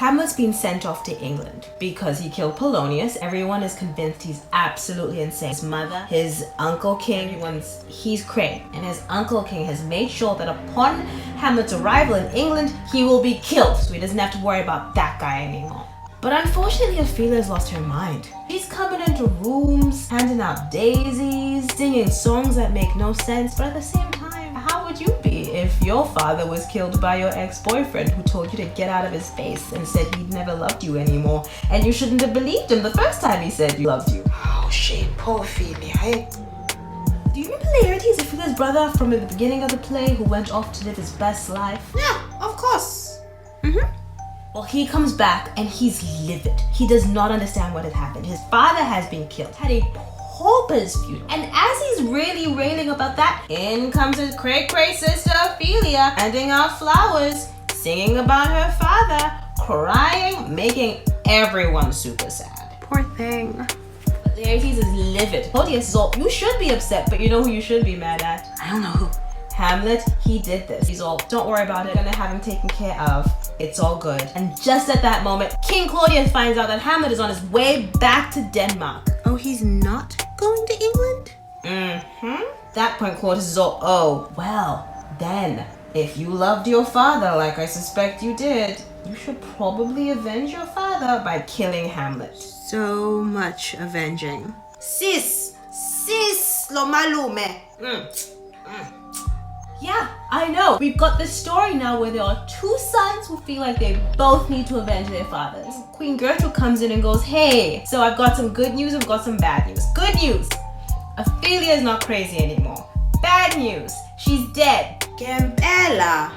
Hamlet's been sent off to England because he killed Polonius. Everyone is convinced he's absolutely insane. His mother, his Uncle King, he's crazy. And his Uncle King has made sure that upon Hamlet's arrival in England, he will be killed. So he doesn't have to worry about that guy anymore. But unfortunately, Ophelia's lost her mind. She's coming into rooms, handing out daisies, singing songs that make no sense, but at the same time, how would you be if your father was killed by your ex-boyfriend who told you to get out of his face and said he'd never loved you anymore, and you shouldn't have believed him the first time he said he loved you? Oh shit, poor Ophelia, eh? Do you remember Laertes, Ophelia's brother from the beginning of the play who went off to live his best life? Yeah, of course. Well, he comes back and he's livid. He does not understand what had happened. His father has been killed. Had a pauper's funeral. And as he's really railing about that, in comes his cray-cray sister Ophelia, handing out flowers, singing about her father, crying, making everyone super sad. Poor thing. But Laertes is livid. Claudius is all, you should be upset, but you know who you should be mad at? I don't know who. Hamlet, he did this. He's all, don't worry about it, gonna have him taken care of. It's all good. And just at that moment, King Claudius finds out that Hamlet is on his way back to Denmark. Oh, he's not going to England? That point, Claudius is all, oh, well, then, if you loved your father like I suspect you did, you should probably avenge your father by killing Hamlet. So much avenging. Sis, lo malume. Yeah, I know. We've got this story now where there are two sons who feel like they both need to avenge their fathers. Queen Gertrude comes in and goes, hey, so I've got some good news, I've got some bad news. Good news, Ophelia is not crazy anymore. Bad news, she's dead. Gambella.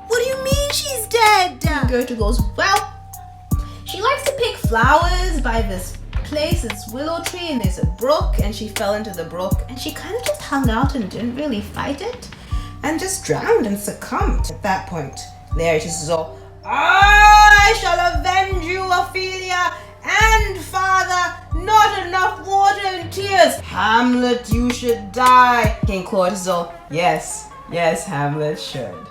What do you mean she's dead? Queen Gertrude goes, well, she likes to pick flowers by this place, this willow tree, and there's a brook, and she fell into the brook, and she kind of just hung out and didn't really fight it. And just drowned and succumbed. At that point, Laertes is all, I shall avenge you, Ophelia, and father, not enough water and tears. Hamlet, you should die. King Claudius is all, yes, Hamlet should.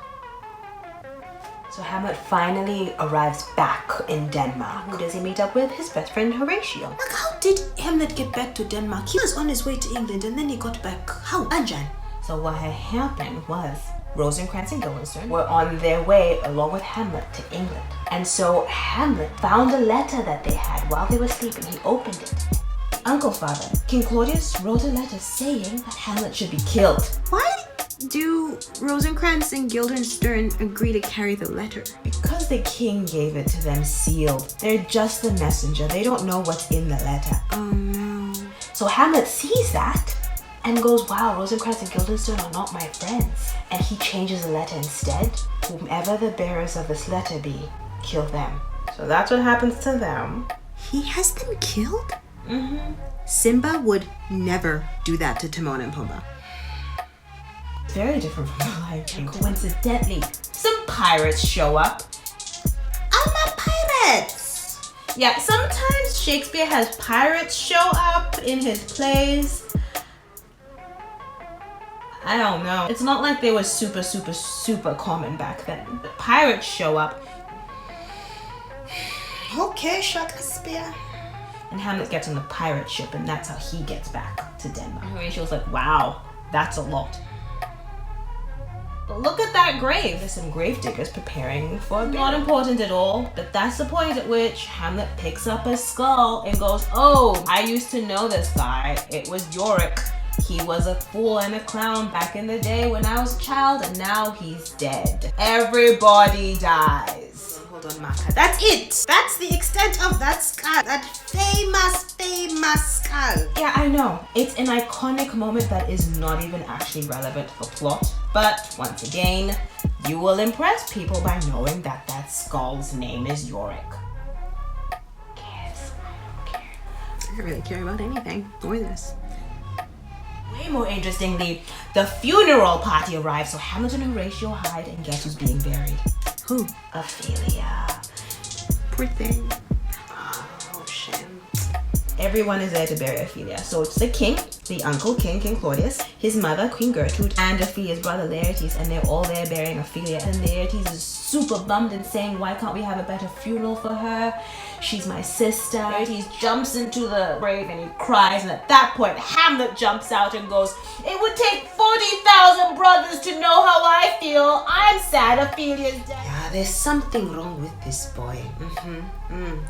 So Hamlet finally arrives back in Denmark. Who does he meet up with? His best friend Horatio. Like, how did Hamlet get back to Denmark? He was on his way to England and then he got back. How? Anjan? So what had happened was Rosencrantz and Guildenstern were on their way along with Hamlet to England. And so Hamlet found a letter that they had while they were sleeping. He opened it. Uncle's father, King Claudius, wrote a letter saying that Hamlet should be killed. Why do Rosencrantz and Guildenstern agree to carry the letter? Because the king gave it to them sealed. They're just the messenger. They don't know what's in the letter. Oh no. So Hamlet sees that and goes, wow, Rosencrantz and Guildenstern are not my friends. And he changes the letter instead. Whomever the bearers of this letter be, kill them. So that's what happens to them. He has them killed? Simba would never do that to Timon and Pumbaa. Very different from the Lion King. Coincidentally, some pirates show up. I'm not pirates! Yeah, sometimes Shakespeare has pirates show up in his plays. I don't know. It's not like they were super common back then. The pirates show up. Okay, Shakespeare. And Hamlet gets on the pirate ship, and that's how he gets back to Denmark. Horatio's like, wow, that's a lot. But look at that grave. There's some grave diggers preparing for a burial. Not important at all, but that's the point at which Hamlet picks up a skull and goes, oh, I used to know this guy. It was Yorick. He was a fool and a clown back in the day when I was a child, and now he's dead. Everybody dies. Hold on, Maka. That's it. That's the extent of that skull. That famous skull. Yeah, I know. It's an iconic moment that is not even actually relevant for plot. But once again, you will impress people by knowing that that skull's name is Yorick. Yes, I don't care. I don't really care about anything. Or this. Way more interestingly, the funeral party arrives, so Hamlet and Horatio hide, and guess who's being buried? Who? Ophelia. Poor thing. Oh, shit. Everyone is there to bury Ophelia. So it's the king, the uncle king, King Claudius, his mother, Queen Gertrude, and Ophelia's brother Laertes, and they're all there burying Ophelia. And Laertes is super bummed and saying, why can't we have a better funeral for her? She's my sister. Laertes jumps into the grave and he cries, and at that point Hamlet jumps out and goes, it would take 40,000 brothers to know how I feel. I'm sad Ophelia's dead. Yeah, there's something wrong with this boy.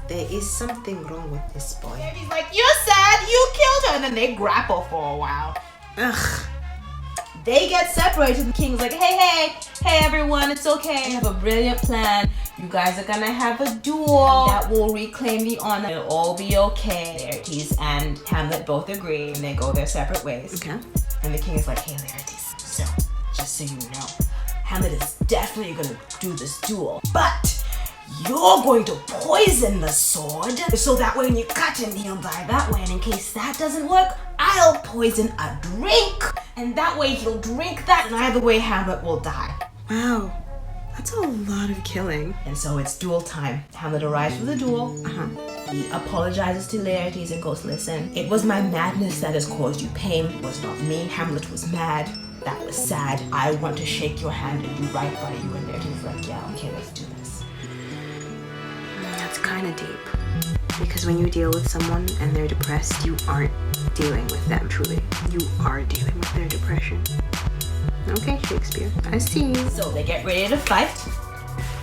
There is something wrong with this boy. And he's like, you're sad, you killed her. And then they grapple for a while. Ugh. They get separated. The king's like, hey everyone, it's okay. I have a brilliant plan. You guys are gonna have a duel that will reclaim the honor. It'll all be okay. Laertes and Hamlet both agree and they go their separate ways. Okay. And the king is like, hey Laertes, so just so you know, Hamlet is definitely gonna do this duel, but you're going to poison the sword so that way when you cut him, he'll die that way. And in case that doesn't work, I'll poison a drink. And that way he'll drink that, and either way Hamlet will die. Wow. That's a lot of killing. And so it's duel time. Hamlet arrives for the duel. He apologizes to Laertes and goes, listen, it was my madness that has caused you pain. It was not me. Hamlet was mad. That was sad. I want to shake your hand and do right by you. And Laertes is like, yeah, okay, let's do this. That's kind of deep. Because when you deal with someone and they're depressed, you aren't dealing with them truly. You are dealing with their depression. Okay, Shakespeare, I see you. So they get ready to fight.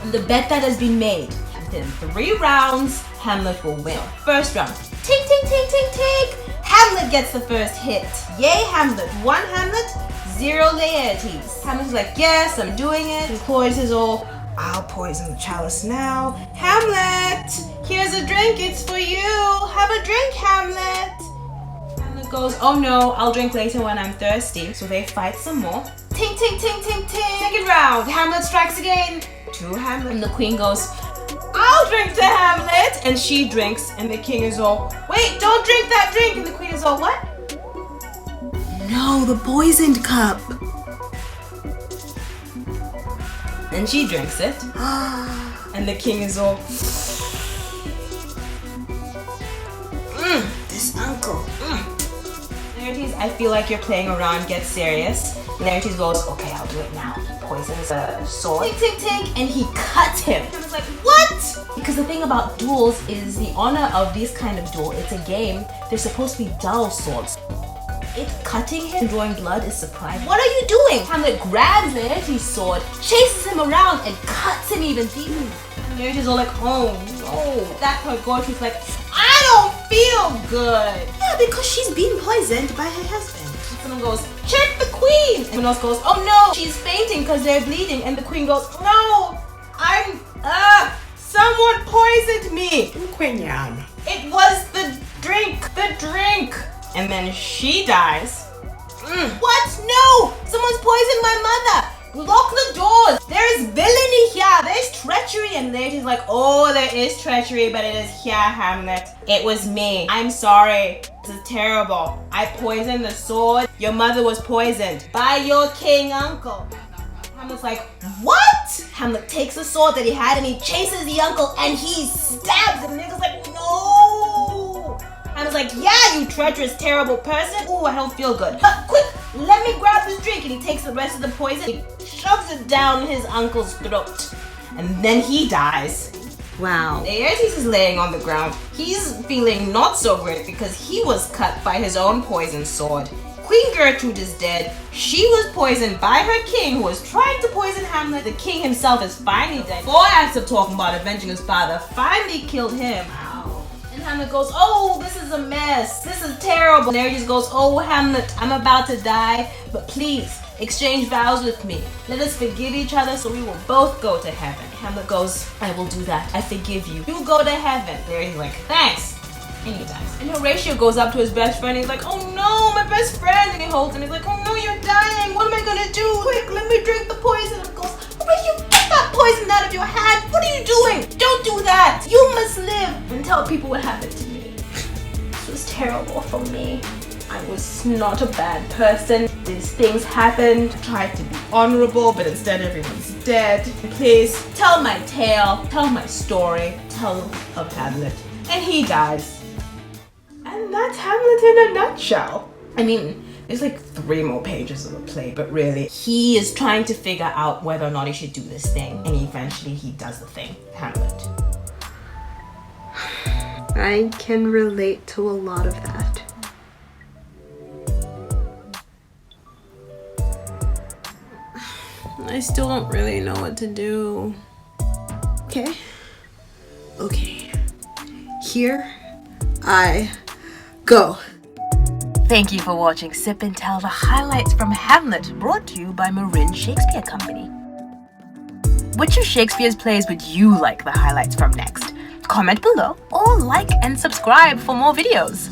And the bet that has been made, within 3 rounds, Hamlet will win. First round, tick, tick, tick, tick, tick. Hamlet gets the first hit. Yay, Hamlet. 1 Hamlet, 0 Laertes. Hamlet's like, yes, I'm doing it. And Claudius is all, I'll poison the chalice now. Hamlet, here's a drink, it's for you. Have a drink, Hamlet. Hamlet goes, oh no, I'll drink later when I'm thirsty. So they fight some more. Tink, tink, tink, tink, tink. Second round, Hamlet strikes again. 2 Hamlet. And the queen goes, I'll drink to Hamlet. And she drinks, and the king is all, wait, don't drink that drink. And the queen is all, what? No, the poisoned cup. And she drinks it. And the king is all, This uncle. Laertes, I feel like you're playing around, get serious. Laertes goes, okay, I'll do it now. He poisons a sword. Tick, tick, tick, and he cuts him. I was like, what? Because the thing about duels is the honor of this kind of duel, it's a game. They're supposed to be dull swords. If cutting him and drawing blood is surprising. What are you doing? Hamlet grabs Laertes' sword, chases him around, and cuts him even deeper. And Laertes all like, oh no. At that point, Gertrude's like, I don't feel good. Yeah, because she's being poisoned by her husband. Someone goes, check the queen. Someone else goes, oh no, she's fainting because they're bleeding. And the queen goes, no, someone poisoned me. Quinyan. It was the drink. And then she dies. What? No, someone's poisoned my mother. Lock the doors. There is villainy here. There's treachery. And Laertes like, oh, there is treachery, but it is here, Hamlet. It was me. I'm sorry. This is terrible. I poisoned the sword. Your mother was poisoned by your king uncle. Hamlet's like, what? Hamlet takes the sword that he had and he chases the uncle and he stabs him. And Nicholas like, no. Hamlet's like, yeah, you treacherous, terrible person. Ooh, I don't feel good. But quick, let me grab this drink. And he takes the rest of the poison. He shoves it down his uncle's throat. And then he dies. Wow. Laertes is laying on the ground. He's feeling not so great because he was cut by his own poisoned sword. Queen Gertrude is dead. She was poisoned by her king who was trying to poison Hamlet. The king himself is finally dead. 4 acts of talking about avenging his father finally killed him. Wow. And Hamlet goes, oh, this is a mess. This is terrible. And Laertes goes, oh, Hamlet, I'm about to die, but please, exchange vows with me. Let us forgive each other so we will both go to heaven. Hamlet goes, I will do that. I forgive you. You go to heaven. Laertes like, thanks. And he dies. And Horatio goes up to his best friend. He's like, oh no, my best friend. And he holds him. He's like, oh no, you're dying. What am I gonna do? Quick, let me drink the poison. And he goes, Horatio, get that poison out of your hand. What are you doing? Don't do that. You must live and tell people what happened to me. This was terrible for me. I was not a bad person. These things happened. I tried to be honorable, but instead everyone's dead. Please tell my tale, tell my story, tell of Hamlet. And he dies. And that's Hamlet in a nutshell. I mean, there's like 3 more pages of the play, but really, he is trying to figure out whether or not he should do this thing, and eventually he does the thing. Hamlet. I can relate to a lot of that. I still don't really know what to do. Okay. Here I go. Thank you for watching Sip and Tell, the highlights from Hamlet, brought to you by Marin Shakespeare Company. Which of Shakespeare's plays would you like the highlights from next? Comment below or like and subscribe for more videos.